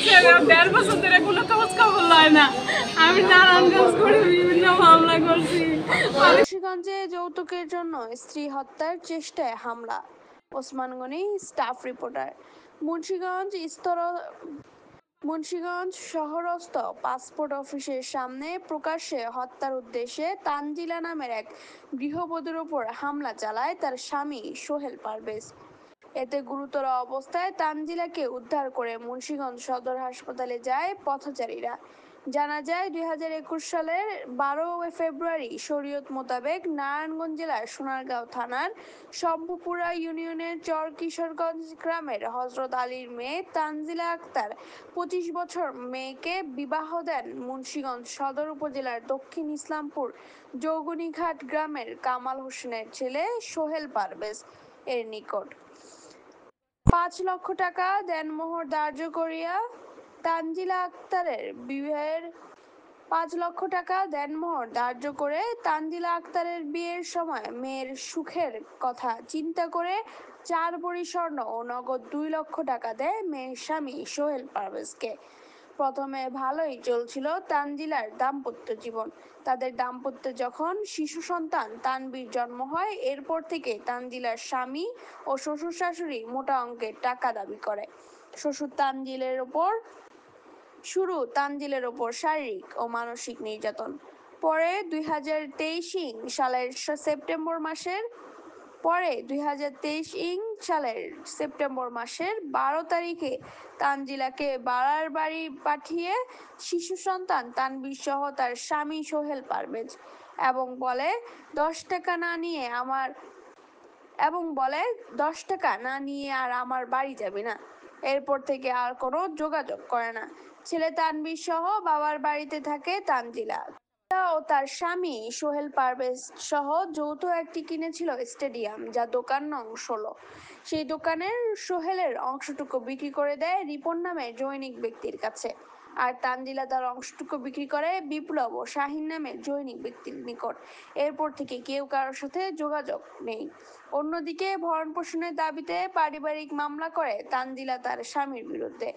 করছে 1.5 বছর ধরে কোনো খোঁজ খবর লয় না। আমি নারায়ণগঞ্জ করে বিভিন্ন মামলা করছি। মুন্সিগঞ্জে যৌতুকের জন্য স্ত্রী হত্যার চেষ্টায় হামলা। Osman Goni, staff reporter. মুন্সিগঞ্জ শহরস্থ পাসপোর্ট অফিসের সামনে প্রকাশ্যে হত্যার উদ্দেশ্যে তানজিলা নামের এক গৃহবধূর উপর হামলা চালায় তার স্বামী সোহেল পারভেজ। এতে গুরুতর অবস্থায় তানজিলাকে উদ্ধার করে মুন্সিগঞ্জ সদর হাসপাতালে যায় পথচারীরা। জানা যায় 2021 সালের 12 ফেব্রুয়ারি শরীয়ত মোতাবেক নারায়ণগঞ্জ জেলার সোনারগাঁও থানার শম্ভুপুরা ইউনিয়নের চর কিশোরগঞ্জ গ্রামের হযরত আলীর মেয়ে তানজিলা আক্তার 25 বছর মেয়েকে বিবাহ দেন মুন্সিগঞ্জ সদর উপজেলার দক্ষিণ ইসলামপুর যোগিনীঘাট গ্রামের কামাল হোসেনের ছেলে সোহেল পারভেজ এর নিকট। 5 লক্ষ টাকা দেনমোহর ধার্য করিয়া তানজিলা আক্তারের বিয়ের 5 লক্ষ টাকা দেনমোহর ধার্য করে তানজিলা আক্তারের বিয়ের সময় মেয়ের সুখের কথা চিন্তা করে 4 ভরি স্বর্ণ ও নগদ 2 লক্ষ টাকা দেয় মেয়ের স্বামী সোহেল পারভেজকে। প্রথমে ভালোই চলছিল তানজিলার দাম্পত্য জীবন। তাদের দাম্পত্যে যখন শিশু সন্তান তানবীর জন্ম হয়, এরপর থেকে তানজিলার স্বামী ও শ্বশুর শাশুড়ি মোটা অঙ্কের টাকা দাবি করে। শ্বশুর তানজিলের ওপর শারীরিক ও মানসিক নির্যাতন। পরে 2023 সালের সেপ্টেম্বর মাসের 12 তারিখে তানজিলাকে বাড়ার বাড়ি পাঠিয়ে শিশু সন্তান তানবীর সহ তার স্বামী সোহেল পারভেজ এবং বলে 10 টাকা না নিয়ে আর আমার বাড়ি যাবি না। এরপর থেকে আর কোনো যোগাযোগ করে না। ছেলে তানবীর সহ বাবার বাড়িতে থাকে তানজিলা ও তার স্বামী সোহেল পারভেজ সহ যৌথ একটি কিনেছিল স্টেডিয়াম, যা দোকান নং 16। সেই দোকানের সোহেলের অংশটুকু বিক্রি করে দেয় রিপন নামের জৈনিক ব্যক্তির কাছে, আর তানজিলা তার অংশটুকু বিক্রি করে বিপ্লব ও শাহিন নামের জৈনিক ব্যক্তির নিকট। এরপর থেকে কেউ কারোর সাথে যোগাযোগ নেই। অন্যদিকে ভরণ পোষণের দাবিতে পারিবারিক মামলা করে তানজিলা তার স্বামীর বিরুদ্ধে।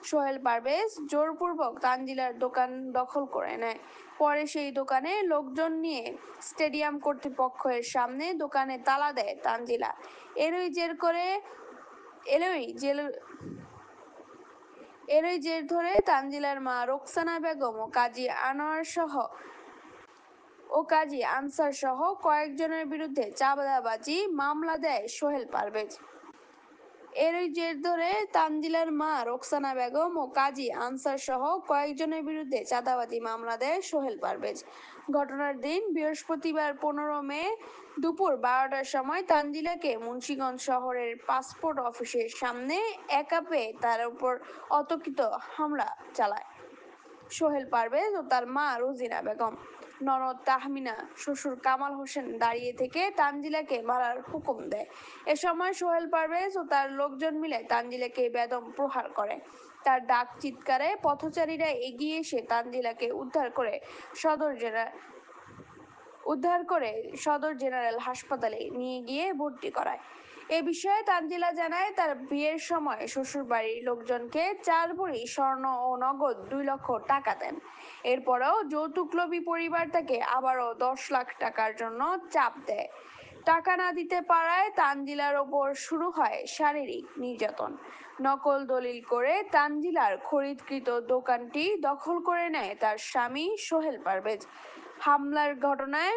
সোহেল পারভেজ জোরপূর্বক তানজিলার দোকান দখল করে নেয়। পরে সেই দোকানে লোকজন নিয়ে স্টেডিয়াম কর্তৃপক্ষের সামনে দোকানে তালা দেয় তানজিলা। এরই জের ধরে তানজিলার মা রোকসানা বেগম ও কাজী আনসার সহ কয়েকজনের বিরুদ্ধে চাঁদাবাজি মামলা দেয় সোহেল পারভেজ। ঘটনার দিন বৃহস্পতিবার 15 মে দুপুর 12টার সময় তানজিলাকে মুন্সিগঞ্জ শহরের পাসপোর্ট অফিসের সামনে একা পেয়ে তার উপর অতর্কিত হামলা চালায় সোহেল পারভেজ ও তার মা রোজিনা বেগম। ননদ তাহমিনা, শ্বশুর কামাল হোসেন দাঁড়িয়ে থেকে তানজিলাকে মারার হুকুম দেয়। এ সময় সোহেল পারভেজ ও তার লোকজন মিলে তানজিলাকে বেদম প্রহার করে। তার ডাক চিৎকারে পথচারীরা এগিয়ে এসে তানজিলাকে উদ্ধার করে সদর জেনারেল হাসপাতালে নিয়ে গিয়ে ভর্তি করায়। এ বিষয়ে তানজিলা জানায়, তার বিয়ের সময় শ্বশুরবাড়ির লোকজনকে 4 ভরি স্বর্ণ ও নগদ 2 লক্ষ টাকা দেন। এরপরেও যৌতুকলোভী পরিবার তাকে আবারও 10 লাখ টাকার জন্য চাপ দেয়। টাকা না দিতে পারায় তানজিলার ওপর শুরু হয় শারীরিক নির্যাতন। নকল দলিল করে তানজিলার খরিদকৃত দোকানটি দখল করে নেয় তার স্বামী সোহেল পারভেজ। হামলার ঘটনায়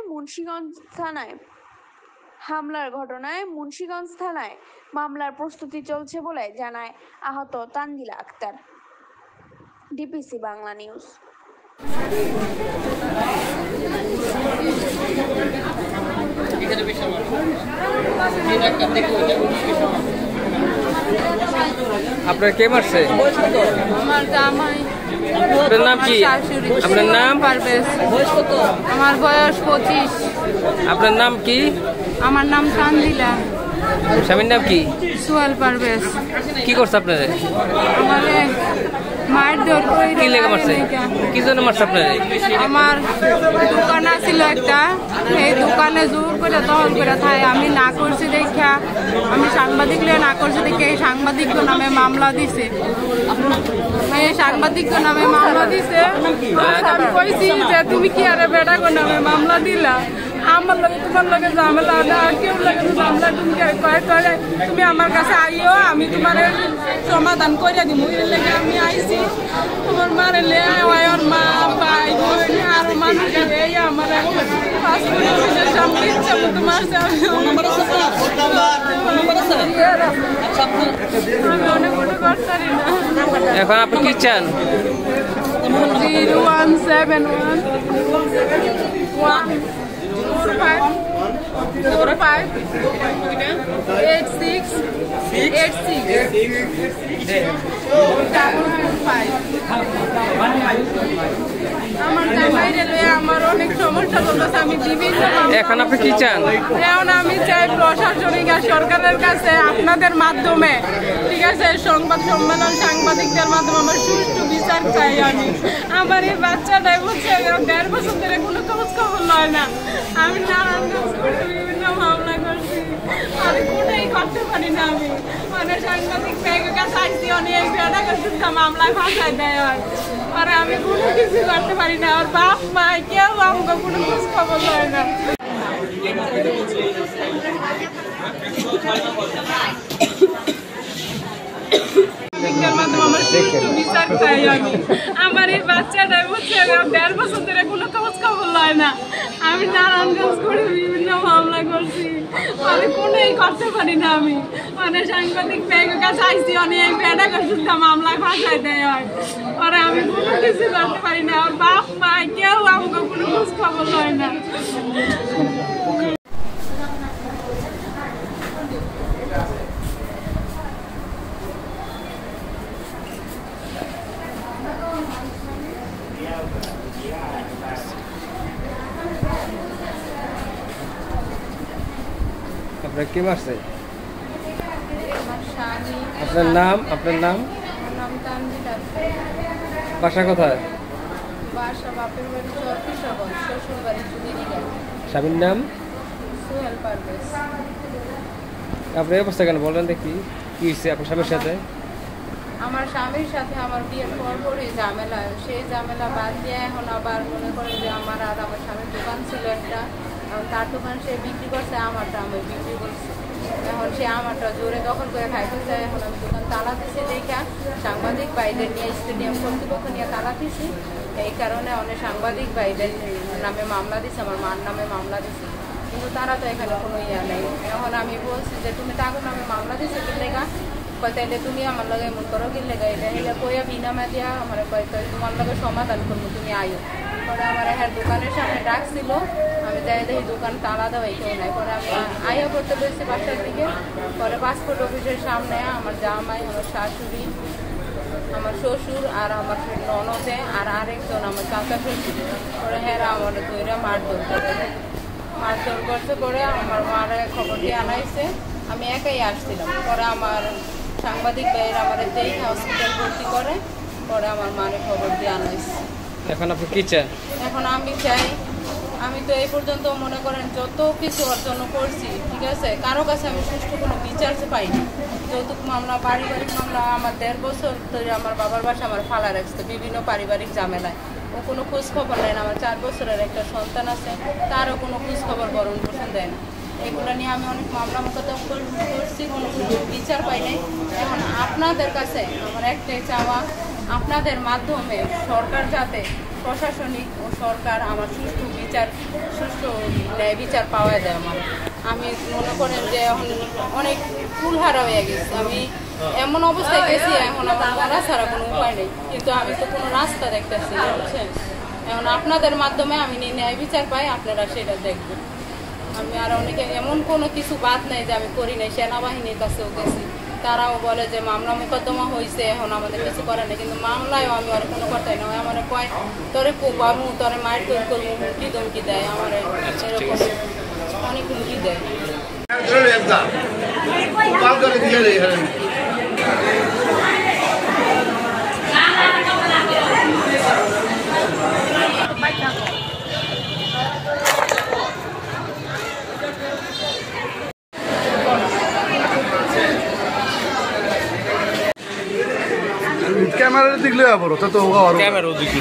মুন্সিগঞ্জ থানায় মামলার প্রস্তুতি চলছে বলে জানায় আহত তানজিলা আক্তার। DPC Bangla news. আপনার কে মারছে? আমার জামাই। আপনার নাম কি? আপনার নাম? পারভেজ। আমার বয়স 25। আপনার নাম কি? আমার নাম তানজিলা। স্বামীর নাম কি? সোহেল পারভেজ। কি করছে আপনারে? আমারে মায়ের দৌড় করে কি লেগে মারছে? কি জন্য মারছে আপনারে? আমার দোকান ছিল একটা, এই দোকানে জোর করে দখল করে থাকে। আমি না করছি দেখা, আমি সাংবাদিক না করছি দেখে এই সাংবাদিক নামে মামলা দিছে। এই সাংবাদিক নামে মামলা দিছে। আমি কইছি যে তুমি কি আরে বেটা নামে মামলা দিলা, আমার লগে তোমার লগে ঝামেলা না, কেউ লাগে ঝামেলা, তুমি কয় করে তুমি আমার কাছে আইও, আমি তোমার সমাধান করে দিব। এর লেগে আমি আইছি, তোমার মারে লে ওর মা ভাই বোন আরো মানুষ এই আমার পাসপোর্ট অফিসের সামনে ইচ্ছা মতো মারছে। আমি অনেক মনে করতারি না। এখন আপনি কি চান? আমার জামাইরে লয়ে আমার অনেক সমস্যা চলতেছে। আমি বিভিন্ন এখন আপনি কি চান? এখন আমি চাই প্রশাসনিক আর সরকারের কাছে আপনাদের মাধ্যমে, ঠিক আছে, সংবাদ সম্মেলন সাংবাদিকদের মাধ্যমে আমার সুষ্ঠু বিচার চাই। আমি আমার এই বাচ্চাটাই বুঝছে 1.5 বছর ধরে কোনো খোঁজ খবর লয় না। আমি নারায়ণগঞ্জ কোর্টে বিভিন্ন মামলা করছি, আমি কোনোই করতে পারি না। আমি মানে সাংবাদিক ব্যাগের কাছে আইসি, অনেক বেড়া করছি মামলায় ফাঁসাই দেয় হয়, আর আমি কোনো কিছু করতে পারি না। আর বাপ মা কেউ আমাকে কোনো খোঁজ খবর লয় না। বিচার চাই আমি। আমার এই বাচ্চাটা বুঝছে 1.5 বছর ধরে কোনো খোঁজ খবর লয় না। আমি নারায়ণগঞ্জ করে বিভিন্ন মামলা করছি, আমি কোনোই করতে পারি না। আমি মানে সাংবাদিক ব্যাগের কাছে আইসি, অনেক বেড়া করছি মামলায় ফাঁসাই দেয় হয়, পরে আমি কোনো কিছু করতে পারি না। আর বাপ মা কেউ আমাকে কোনো খোঁজ খবর লয় না। আপনার কি মারছে? আপনার নাম? আপনার নাম? বাসা কোথায়? বাসা বাপের বাড়ি চরকিশোরগঞ্জ, শ্বশুর বাড়ি চুদিরিয়া। স্বামীর নাম? সোহেল পারভেজ। আপনার অবস্থা কেন বলেন দেখি, কি হয়েছে আপনার স্বামীর সাথে? আমার স্বামীর সাথে আমার বিয়ের পরই ঝামেলা, সেই ঝামেলা বাদ দিয়ে এখন আবার মনে করে যে আমার আর আমার স্বামীর দোকান ছিল একটা, তার দোকান সে বিক্রি করছে, আমারটা আমি বিক্রি করছি। এখন সে আমারটা জোরে দখল করে খাইতে চায়। এখন আমি দোকান তালা দিছি দেখা সাংবাদিক ভাইদের নিয়ে স্টেডিয়াম কর্তৃপক্ষ নিয়ে তালা দিছি। এই কারণে অনেক সাংবাদিক ভাইদের নামে মামলা দিছে, আমার মার নামে মামলা দিছে, কিন্তু তারা তো এখানে কোনো ইয়া নেই। এখন আমি বলছি যে তুমি তাকে নামে মামলা দিছো কি লেগা, তাইলে তুমি আমার লগে এমন করো কি লেগা, এটা হলে কইয়া বিনামা দিয়া আমার কয় তোমার লগে সমাধান করবো, তুমি আয়ো। পরে আমার হ্যাঁ দোকানের সামনে ডাকছিল, আমি যাই দেখি দোকান তালা দেওয়া কেউ নাই। পরে আমি আয়া করতে পেরেছি বাসার দিকে। পরে পাসপোর্ট অফিসের সামনে আমার জামাই, আমার শাশুড়ি, আমার শ্বশুর আর আমার ননদে আর আরেকজন আমার চাচা শ্বশুর, পরে হ্যাঁ আমার ধৈর্য মারধর করছে। পরে আমার মারা খবর দিয়ে আনাইছে, আমি একাই আসছিলাম। পরে আমার সাংবাদিক ভাইয়ের আমার দেখে হসপিটাল ভর্তি করে, পরে আমার মারে খবর দিয়ে আনাইছে। এখন আপনি কি চান? এখন আমি চাই, আমি তো এই পর্যন্ত মনে করেন যত কিছু অর্জন করছি, ঠিক আছে, কারো কাছে আমি সুষ্ঠু কোনো বিচার পাইনি। যৌতুক মামলা, পারিবারিক মামলা, আমার 1.5 বছর ধরে আমার বাবার বাসা আমার ফালা রাখছে বিভিন্ন পারিবারিক ঝামেলায়। ও কোনো খোঁজ খবর নেয় না। আমার 4 বছরের একটা সন্তান আছে, তারও কোনো খোঁজ খবর বরণ পোষণ দেয় না। এগুলো নিয়ে আমি অনেক মামলা মোকদ্দমা করছি, কোনো বিচার পাই নাই। এখন আপনাদের কাছে আমার একটাই চাওয়া, আপনাদের মাধ্যমে সরকার যাতে প্রশাসনিক ও সরকার আমার সুষ্ঠু ন্যায় বিচার পাওয়া যায়। আমি মনে করেন যে এখন অনেক কুলহারা হয়ে গেছি, আমি এমন অবস্থায় গেছি এখন আমার বলা ছাড়া কোনো উপায় নেই, কিন্তু আমি তো কোনো রাস্তা দেখতেছি না, বুঝছেন। এখন আপনাদের মাধ্যমে আমি ন্যায় বিচার পাই, আপনারা সেটা দেখবেন। আমি আর অনেকে এমন কোনো কিছু বাদ নেই যে আমি করি নাই, সেনাবাহিনীর কাছেও গেছি, তারাও বলে যে মামলা মোকদ্দমা হয়েছে, এখন আমাদের কিছু করে না, কিন্তু মামলায়ও আমি আর কোনো কথাই নয়। আমার কয় তোরে বাবু তোরে মায়ের তৈরি করবো, হুমকি ধমকি দেয়, আমার এরকম অনেক হুমকি দেয়। লইয়া পড়ো তো ক্যামেরা দিকে